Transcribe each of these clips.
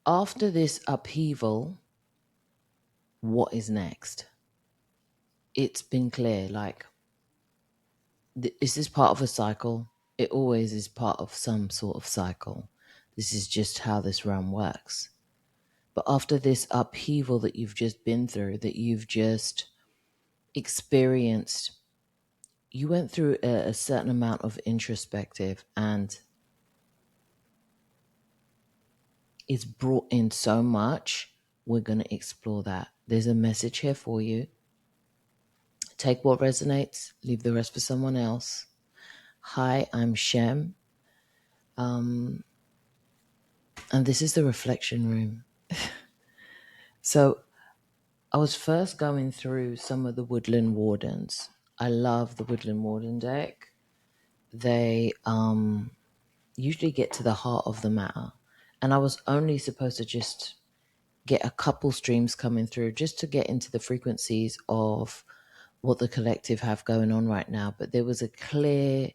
after this upheaval, what is next? It's been clear, like, is this part of a cycle? It always is part of some sort of cycle. This is just how this realm works. But after this upheaval that you've just been through, that you've just experienced, you went through a certain amount of introspective, and it's brought in so much. We're going to explore that. There's a message here for you. Take what resonates, leave the rest for someone else. Hi, I'm Shem. And this is the reflection room. So I was first going through some of the Woodland Wardens. I love the Woodland Warden deck. They usually get to the heart of the matter. And I was only supposed to just get a couple streams coming through just to get into the frequencies of what the collective have going on right now. But there was a clear,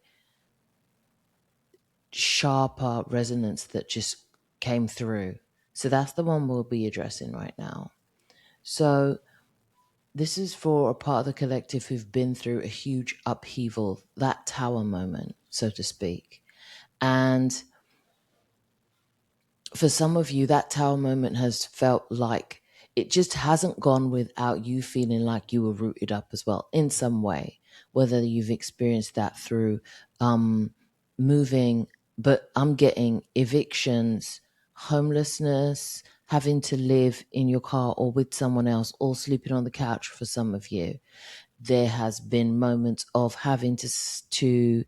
sharper resonance that just came through. So that's the one we'll be addressing right now. So this is for a part of the collective who've been through a huge upheaval, that tower moment, so to speak. And for some of you, that tower moment has felt like it just hasn't gone without you feeling like you were rooted up as well in some way, whether you've experienced that through moving, but I'm getting evictions, homelessness, having to live in your car or with someone else, or sleeping on the couch for some of you. There has been moments of having to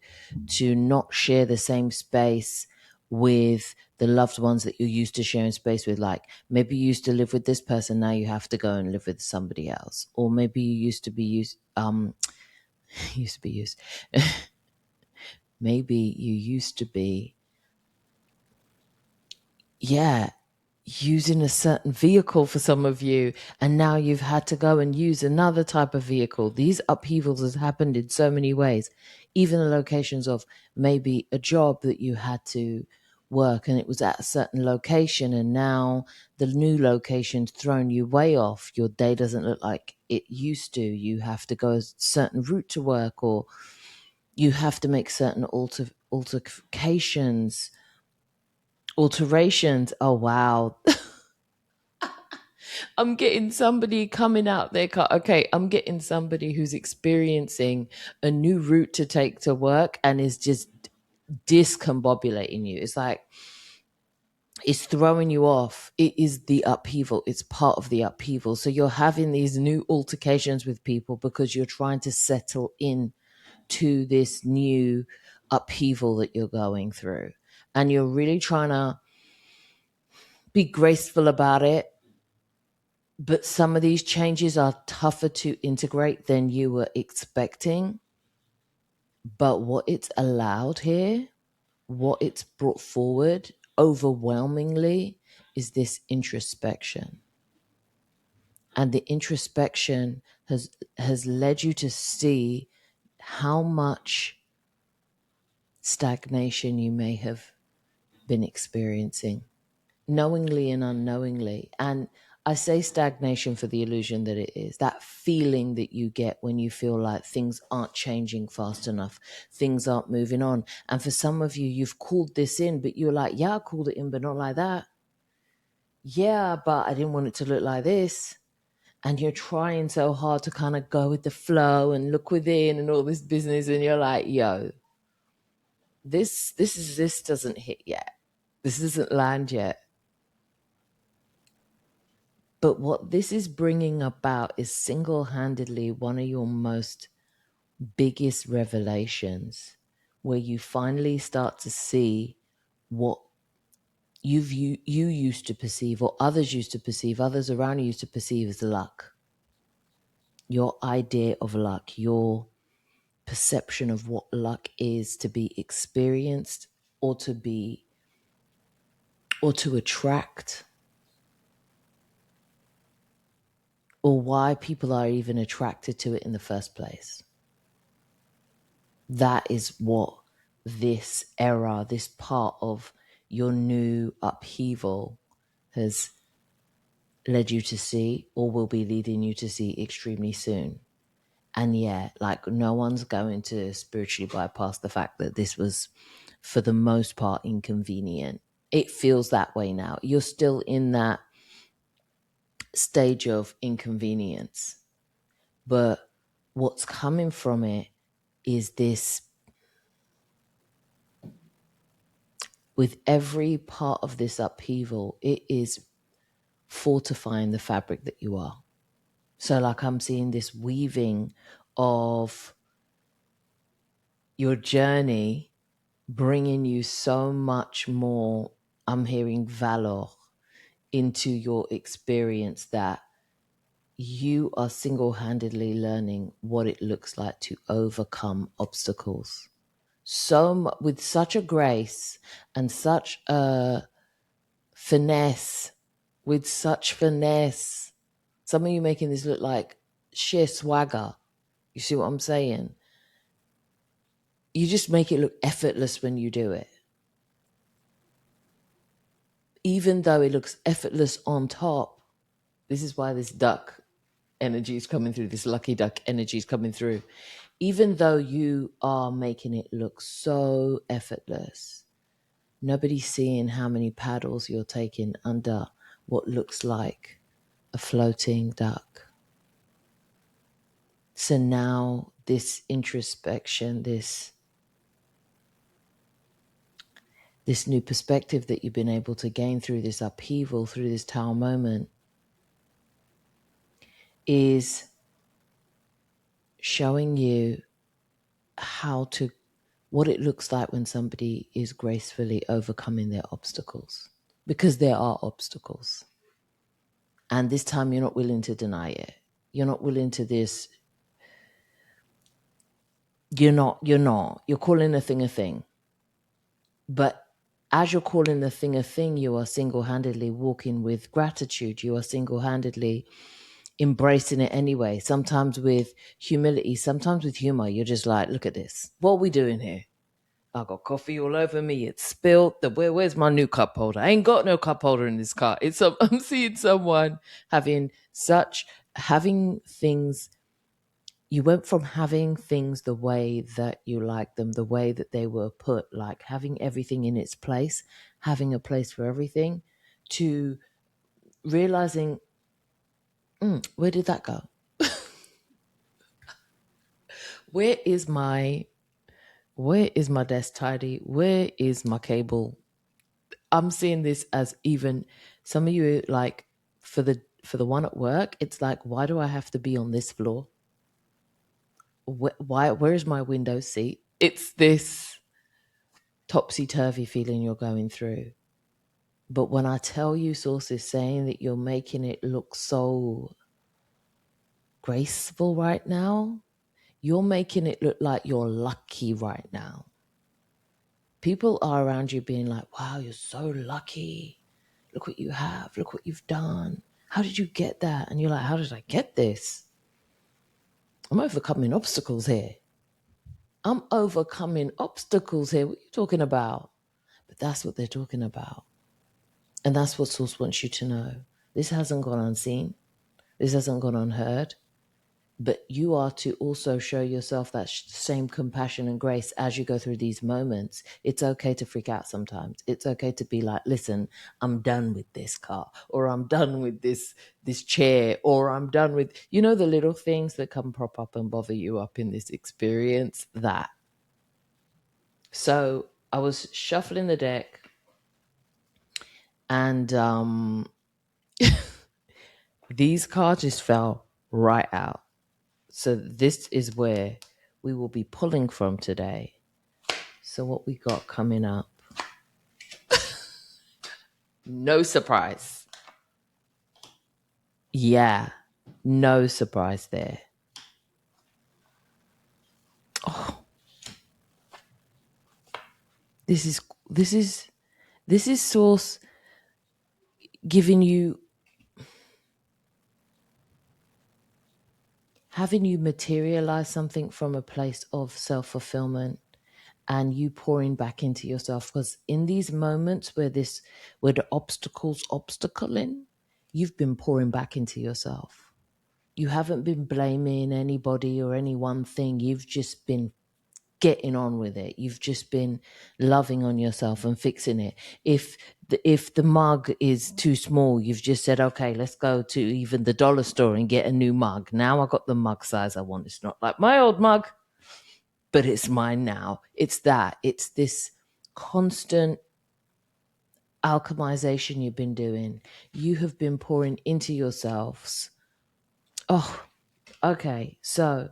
not share the same space with the loved ones that you're used to sharing space with. Like maybe you used to live with this person, now you have to go and live with somebody else. Or maybe you used to be maybe you used to be using a certain vehicle for some of you, and now you've had to go and use another type of vehicle. These upheavals has happened in so many ways. Even the locations of maybe a job that you had to work and it was at a certain location, and now the new location's thrown you way off. Your day doesn't look like it used to. You have to go a certain route to work, or you have to make certain alterations. Oh wow. I'm getting somebody coming out their car. Okay, I'm getting somebody who's experiencing a new route to take to work and is just discombobulating you. It's like it's throwing you off. It is the upheaval. It's part of the upheaval. So you're having these new altercations with people because you're trying to settle in to this new upheaval that you're going through. And you're really trying to be graceful about it. But some of these changes are tougher to integrate than you were expecting. But what it's allowed here, what it's brought forward overwhelmingly, is this introspection. And the introspection has led you to see how much stagnation you may have been experiencing, knowingly and unknowingly. And I say stagnation for the illusion that it is, that feeling that you get when you feel like things aren't changing fast enough, things aren't moving on. And for some of you, you've called this in, but you're like, yeah, I called it in, but not like that. Yeah, but I didn't want it to look like this. And you're trying so hard to kind of go with the flow and look within and all this business. And you're like, yo, this doesn't hit yet. This doesn't land yet. But what this is bringing about is single-handedly one of your most biggest revelations, where you finally start to see what you used to perceive, or others used to perceive, others around you used to perceive as luck. Your idea of luck, your perception of what luck is to be experienced or to attract, or why people are even attracted to it in the first place. That is what this era, this part of your new upheaval has led you to see or will be leading you to see extremely soon. And yeah, like no one's going to spiritually bypass the fact that this was, for the most part, inconvenient. It feels that way now. You're still in that stage of inconvenience. But what's coming from it is this, with every part of this upheaval, it is fortifying the fabric that you are. So like I'm seeing this weaving of your journey, bringing you so much more, I'm hearing valor into your experience, that you are single-handedly learning what it looks like to overcome obstacles. With such a grace and such a finesse, with such finesse. Some of you making this look like sheer swagger. You see what I'm saying? You just make it look effortless when you do it. Even though it looks effortless on top, this is why this duck energy is coming through, this lucky duck energy is coming through. Even though you are making it look so effortless, nobody's seeing how many paddles you're taking under what looks like a floating duck. So now this introspection, this new perspective that you've been able to gain through this upheaval, through this Tao moment, is showing you what it looks like when somebody is gracefully overcoming their obstacles. Because there are obstacles. And this time you're not willing to deny it. You're not willing to this. You're not. You're calling a thing a thing. But as you're calling the thing a thing, you are single-handedly walking with gratitude. You are single-handedly embracing it anyway. Sometimes with humility, sometimes with humor. You're just like, look at this. What are we doing here? I got coffee all over me. It's spilled. Where's my new cup holder? I ain't got no cup holder in this car. I'm seeing someone having things. You went from having things the way that you like them, the way that they were put, like having everything in its place, having a place for everything, to realizing, where did that go? Where is my desk tidy? Where is my cable? I'm seeing this as, even some of you, like for the one at work, it's like, why do I have to be on this floor? Where's my window seat? It's this topsy-turvy feeling you're going through. But when I tell you, Source is saying that you're making it look so graceful right now, you're making it look like you're lucky right now. People are around you being like, wow, you're so lucky. Look what you have. Look what you've done. How did you get that? And you're like, how did I get this? I'm overcoming obstacles here. I'm overcoming obstacles here. What are you talking about? But that's what they're talking about. And that's what Source wants you to know. This hasn't gone unseen. This hasn't gone unheard. But you are to also show yourself that same compassion and grace as you go through these moments. It's okay to freak out sometimes. It's okay to be like, listen, I'm done with this car, or I'm done with this chair, or I'm done with, the little things that come prop up and bother you up in this experience. That. So I was shuffling the deck, and these cards just fell right out. So this is where we will be pulling from today. So what we got coming up? No surprise. Yeah, no surprise there. Oh, this is Source giving you, having you materialize something from a place of self-fulfillment and you pouring back into yourself. Because in these moments where the obstacle's obstacling, you've been pouring back into yourself. You haven't been blaming anybody or any one thing. You've just been getting on with it. You've just been loving on yourself and fixing it. If the mug is too small, you've just said, okay, let's go to even the dollar store and get a new mug. Now I got the mug size I want. It's not like my old mug, but it's mine now. It's this constant alchemization you've been doing. You have been pouring into yourselves. Oh, okay. So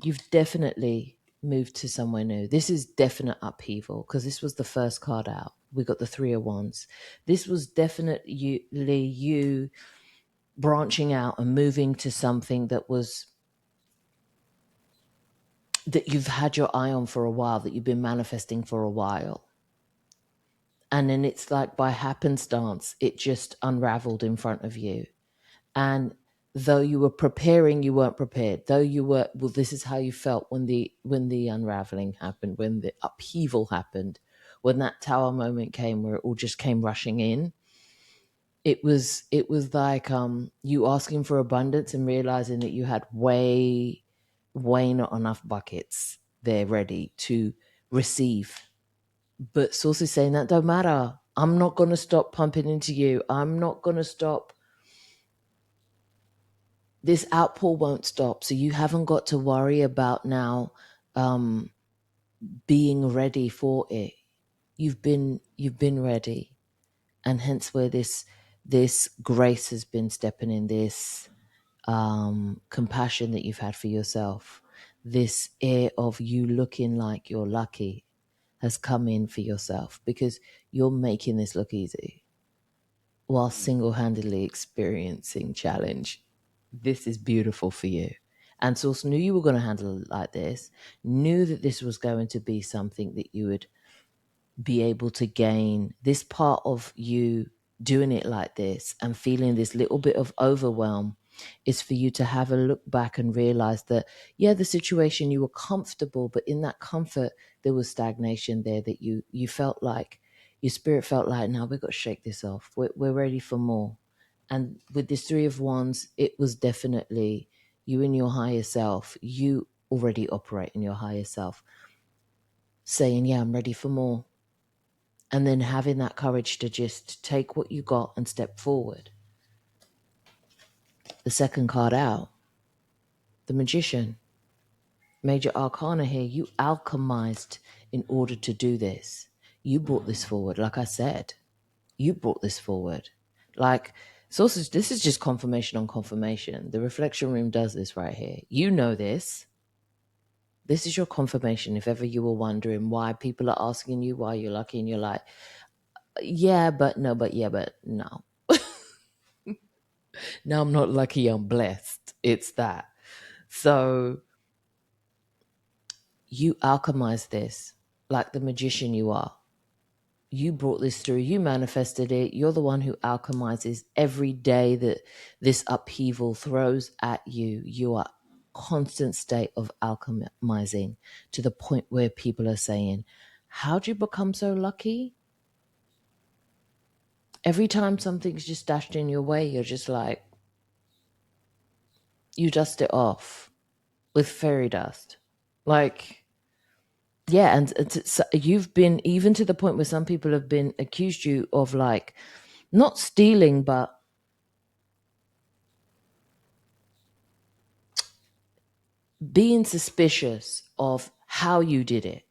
you've definitely moved to somewhere new. This is definite upheaval because this was the first card out. We got the 3 of Wands. This was definitely you branching out and moving to something that you've had your eye on for a while, that you've been manifesting for a while. And then it's like by happenstance, it just unraveled in front of you. And though you were preparing, you weren't prepared. Though you were, well, this is how you felt when the unraveling happened, when the upheaval happened, when that tower moment came where it all just came rushing in. It was like you asking for abundance and realizing that you had way not enough buckets there ready to receive. But Source is saying that don't matter. I'm not going to stop pumping into you. I'm not going to stop. This outpour won't stop. So you haven't got to worry about now being ready for it. You've been ready. And hence where this grace has been stepping in, this compassion that you've had for yourself, this air of you looking like you're lucky has come in for yourself because you're making this look easy while single-handedly experiencing challenge. This is beautiful for you. And Source knew you were going to handle it like this, knew that this was going to be something that you would be able to gain. This part of you doing it like this and feeling this little bit of overwhelm is for you to have a look back and realize that, yeah, the situation, you were comfortable, but in that comfort, there was stagnation there that you felt like, your spirit felt like, now we've got to shake this off. We're ready for more. And with this 3 of Wands, it was definitely you in your higher self. You already operate in your higher self, saying, yeah, I'm ready for more. And then having that courage to just take what you got and step forward. The second card out, the Magician. Major Arcana here. You alchemized in order to do this. You brought this forward. Like I said, you brought this forward. Like, sources, this is just confirmation on confirmation. The reflection room does this right here. You know this. This is your confirmation. If ever you were wondering why people are asking you why you're lucky, and you're like, yeah, but no, but yeah, but no. No, I'm not lucky, I'm blessed. It's that. So you alchemize this like the magician you are. You brought this through. You manifested it. You're the one who alchemizes every day that this upheaval throws at you. You are constant state of alchemizing to the point where people are saying, how'd you become so lucky? Every time something's just dashed in your way, you're just like, you dust it off with fairy dust. Like, yeah, and so you've been, even to the point where some people have been accused you of like, not stealing, but being suspicious of how you did it.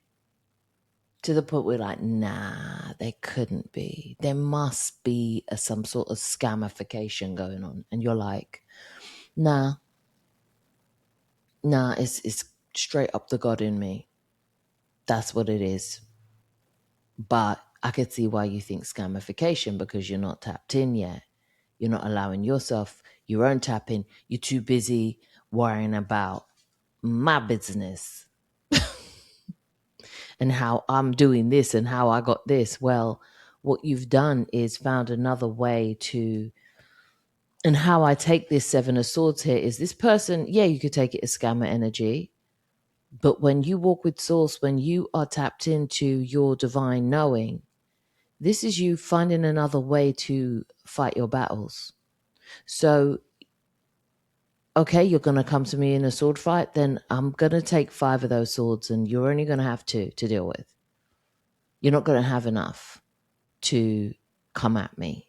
To the point where like, nah, there couldn't be. There must be some sort of scamification going on. And you're like, nah, it's straight up the God in me. That's what it is. But I could see why you think scamification, because you're not tapped in yet. You're not allowing yourself your own tapping. You're too busy worrying about my business and how I'm doing this and how I got this. Well, what you've done is found another way to, and how I take this 7 of Swords here is this person, yeah, you could take it as scammer energy, But when you walk with source, when you are tapped into your divine knowing, this is you finding another way to fight your battles. So, okay, you're going to come to me in a sword fight, then I'm going to take 5 of those swords and you're only going to have 2 to deal with. You're not going to have enough to come at me.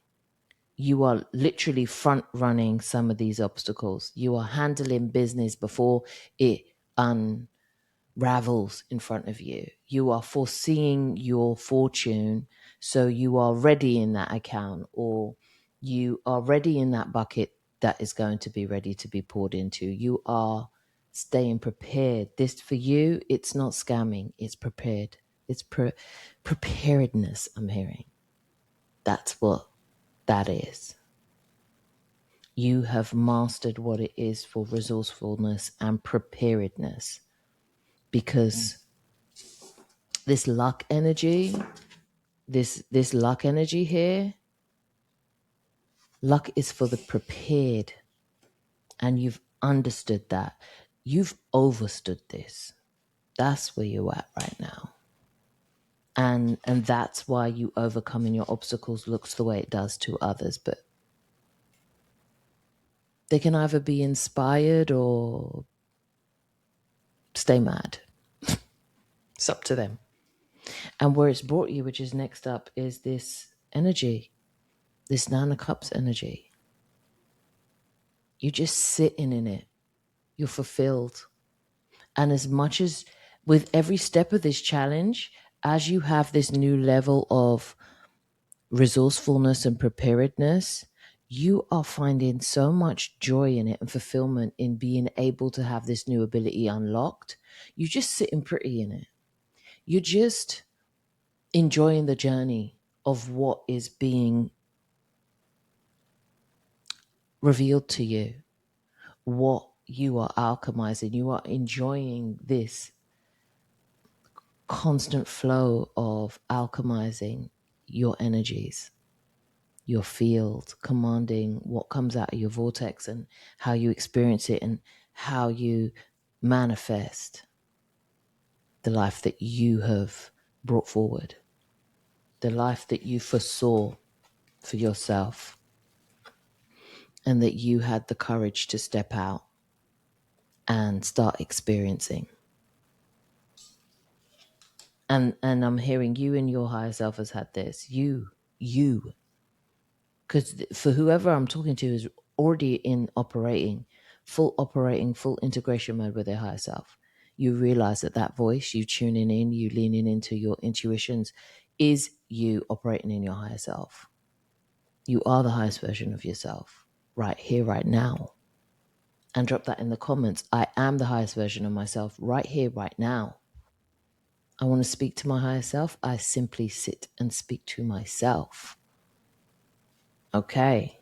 You are literally front running some of these obstacles. You are handling business before it unravels in front of you. You are foreseeing your fortune, so you are ready in that account, or you are ready in that bucket that is going to be ready to be poured into. You are staying prepared. This for you, it's not scamming, it's prepared. It's preparedness, I'm hearing. That's what that is. You have mastered what it is for resourcefulness and preparedness, because this luck energy, this luck energy here, luck is for the prepared, and you've understood that. You've overstood this. That's where you're at right now. And that's why you overcoming your obstacles looks the way it does to others. But they can either be inspired or stay mad. It's up to them. And where it's brought you, which is next up, is this energy, this Nine of Cups energy. You're just sitting in it. You're fulfilled. And as much as with every step of this challenge, as you have this new level of resourcefulness and preparedness, you are finding so much joy in it and fulfillment in being able to have this new ability unlocked. You're just sitting pretty in it. You're just enjoying the journey of what is being revealed to you, what you are alchemizing. You are enjoying this constant flow of alchemizing your energies, your field, commanding what comes out of your vortex and how you experience it and how you manifest the life that you have brought forward, the life that you foresaw for yourself, and that you had the courage to step out and start experiencing. And I'm hearing you and your higher self has had this. You. Because for whoever I'm talking to is already in full integration mode with their higher self. You realize that voice, you tuning in, you leaning into your intuitions, is you operating in your higher self. You are the highest version of yourself right here, right now. And drop that in the comments. I am the highest version of myself right here, right now. I want to speak to my higher self. I simply sit and speak to myself. Okay.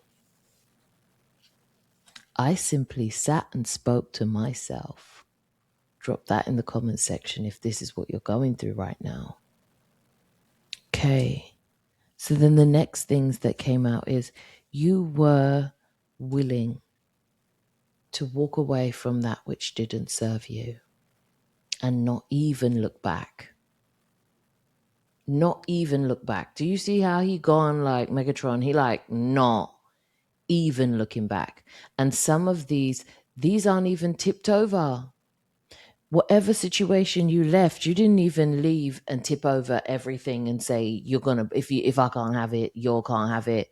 I simply sat and spoke to myself. Drop that in the comments section if this is what you're going through right now. Okay. So then the next things that came out is you were willing to walk away from that which didn't serve you and not even look back. Not even look back. Do you see how he gone like Megatron? He like not even looking back. And some of these aren't even tipped over. Whatever situation you left, you didn't even leave and tip over everything and say, you're gonna, if I can't have it, you can't have it.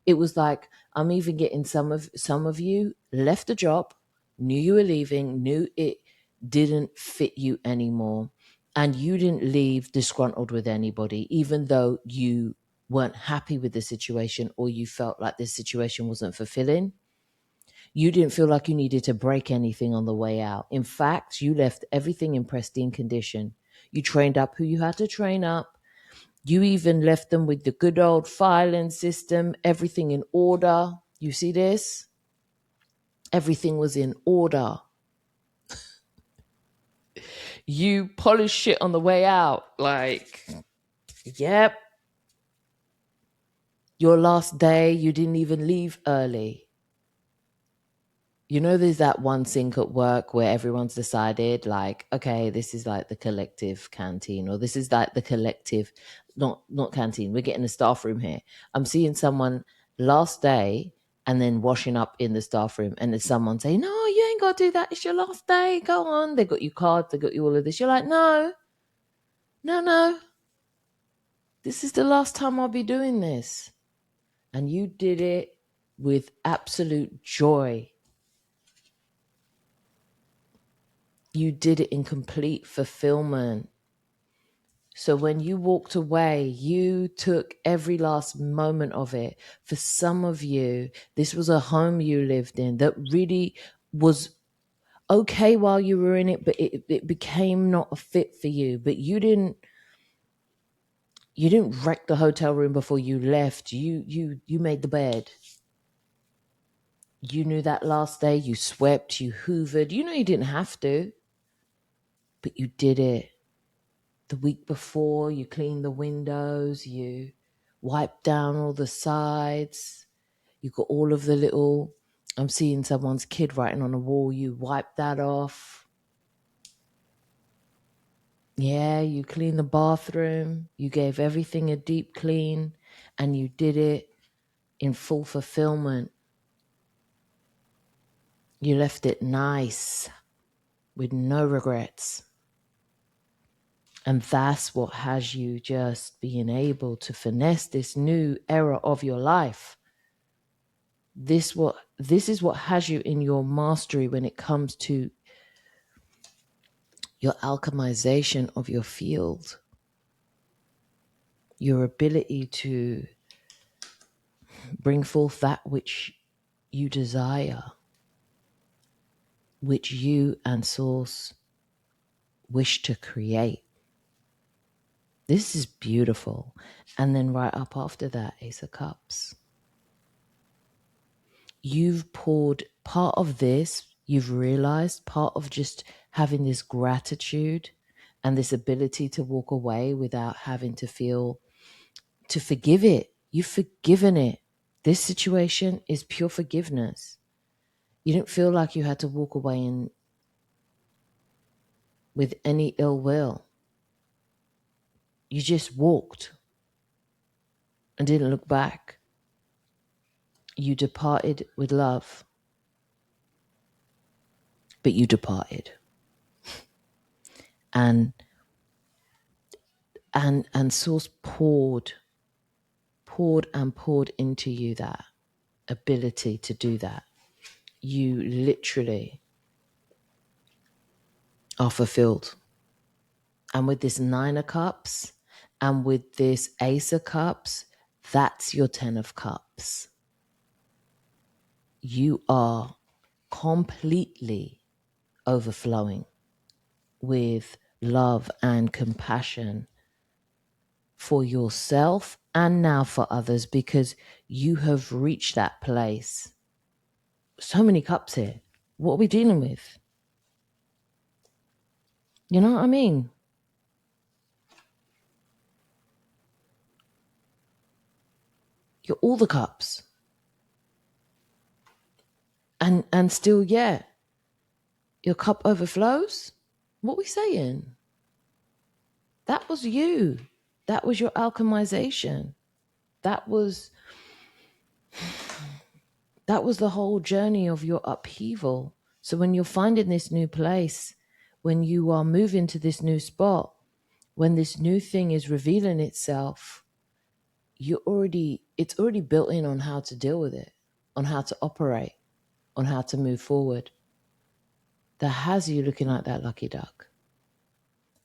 It was like, I'm even getting some of you left a job, knew you were leaving, knew it didn't fit you anymore, and you didn't leave disgruntled with anybody, even though you weren't happy with the situation or you felt like this situation wasn't fulfilling. You didn't feel like you needed to break anything on the way out. In fact, you left everything in pristine condition. You trained up who you had to train up. You even left them with the good old filing system, everything in order. You see this? Everything was in order. You polished shit on the way out. Like, yep. Your last day, you didn't even leave early. You know, there's that one sink at work where everyone's decided, like, okay, this is like the collective canteen, or this is like the collective, not canteen. We're getting a staff room here. I'm seeing someone last day and then washing up in the staff room, and there's someone saying, "No, you ain't got to do that. It's your last day. Go on." They got you cards. They got you all of this. You're like, no, no, no. This is the last time I'll be doing this, and you did it with absolute joy. You did it in complete fulfillment. So when you walked away, you took every last moment of it. For some of you, this was a home you lived in that really was okay while you were in it, but it became not a fit for you. But you didn't wreck the hotel room before you left. You made the bed. You knew that last day you swept, you hoovered. You know you didn't have to, but you did it. The week before, you cleaned the windows, you wiped down all the sides, you got all of the little, I'm seeing someone's kid writing on a wall, you wiped that off. Yeah, you cleaned the bathroom, you gave everything a deep clean, and you did it in full fulfillment. You left it nice, with no regrets. And that's what has you just being able to finesse this new era of your life. This is what has you in your mastery when it comes to your alchemization of your field. Your ability to bring forth that which you desire, which you and Source wish to create. This is beautiful. And then right up after that, Ace of Cups. You've poured part of this, you've realized part of just having this gratitude and this ability to walk away without having to feel, to forgive it. You've forgiven it. This situation is pure forgiveness. You didn't feel like you had to walk away with any ill will. You just walked and didn't look back. You departed with love, but you departed. And Source poured into you that ability to do that. You literally are fulfilled. And with this 9 of Cups and with this Ace of Cups, that's your 10 of Cups. You are completely overflowing with love and compassion for yourself and now for others, because you have reached that place. So many cups here. What are we dealing with? You know what I mean? You're all the cups. And still, yeah, your cup overflows. What are we saying? That was you. That was your alchemization. That was the whole journey of your upheaval. So when you're finding this new place, when you are moving to this new spot, when this new thing is revealing itself, it's already built in on how to deal with it, on how to operate, on how to move forward. That has you looking like that lucky duck.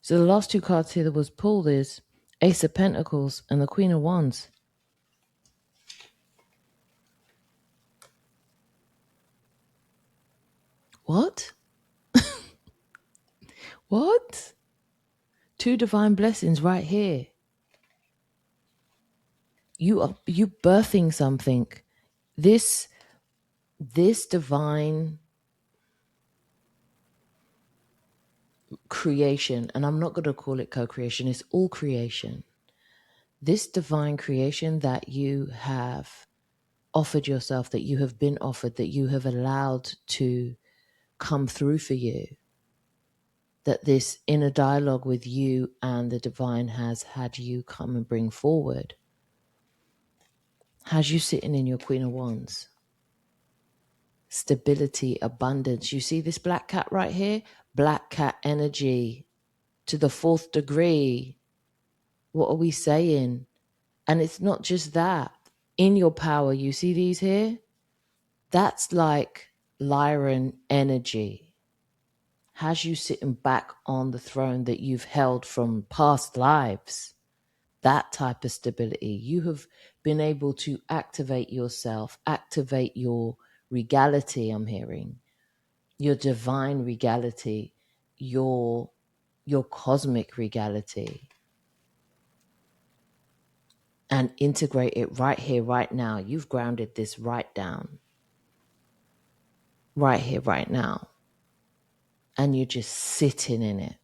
So the last 2 cards here that was pulled is Ace of Pentacles and the Queen of Wands. What? What? 2 divine blessings right here. You birthing something. This divine creation, and I'm not going to call it co-creation, it's all creation. This divine creation that you have offered yourself, that you have been offered, that you have allowed to come through for you, that this inner dialogue with you and the divine has had you come and bring forward, has you sitting in your Queen of Wands. Stability, abundance. You see this black cat right here? Black cat energy to the 4th degree. What are we saying? And it's not just that. In your power, you see these here? That's like Lyran energy. Has you sitting back on the throne that you've held from past lives. That type of stability. You have been able to activate yourself, activate your regality, I'm hearing, your divine regality, your cosmic regality, and integrate it right here, right now. You've grounded this right down, right here, right now. And you're just sitting in it.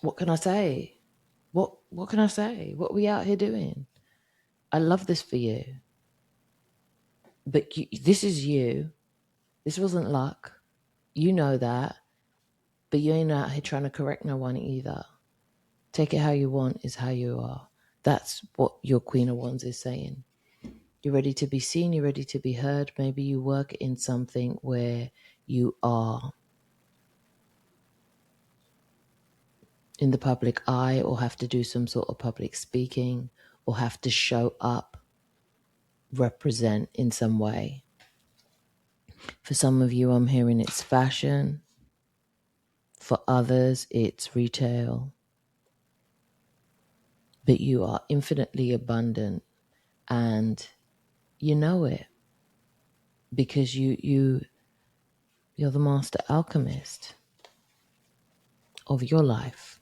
What can I say? What can I say? What are we out here doing? I love this for you. But this is you. This wasn't luck. You know that. But you ain't out here trying to correct no one either. Take it how you want is how you are. That's what your Queen of Wands is saying. You're ready to be seen. You're ready to be heard. Maybe you work in something where you are in the public eye, or have to do some sort of public speaking, or have to show up, represent in some way. For some of you, I'm hearing it's fashion. For others, it's retail. But you are infinitely abundant, and you know it, because you're the master alchemist of your life.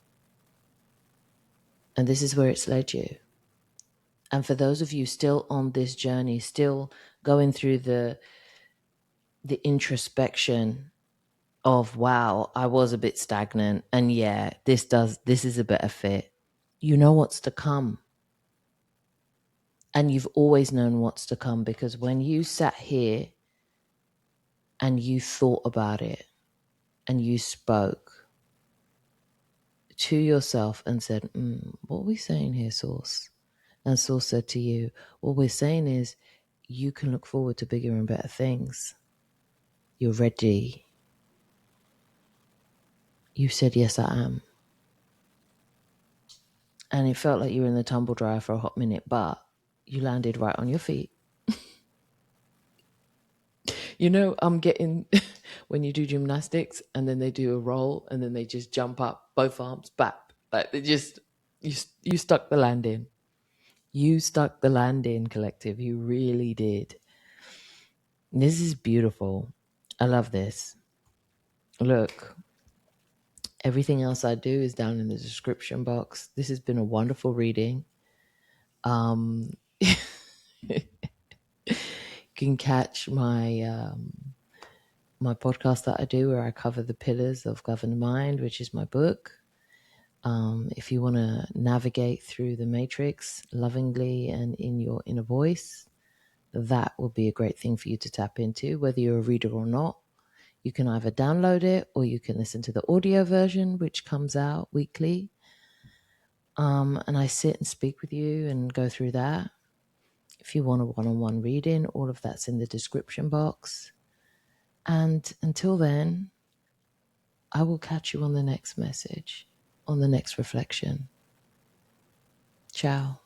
And this is where it's led you. And for those of you still on this journey, still going through the introspection of, wow, I was a bit stagnant, and yeah, this is a better fit. You know what's to come. And you've always known what's to come, because when you sat here and you thought about it and you spoke to yourself and said, what are we saying here, Source? And Source said to you, what we're saying is you can look forward to bigger and better things. You're ready. You said, yes, I am. And it felt like you were in the tumble dryer for a hot minute, but you landed right on your feet. You know, I'm getting, when you do gymnastics and then they do a roll and then they just jump up, both arms back. Like they just, you stuck the landing. You stuck the landing, collective. You really did. This is beautiful. I love this. Look, everything else I do is down in the description box. This has been a wonderful reading. You can catch my my podcast that I do, where I cover the pillars of Governed Mind, which is my book. If you want to navigate through the matrix lovingly and in your inner voice, that will be a great thing for you to tap into, whether you're a reader or not. You can either download it or you can listen to the audio version, which comes out weekly. And I sit and speak with you and go through that. If you want a one-on-one reading, all of that's in the description box. And until then, I will catch you on the next message, on the next reflection. Ciao.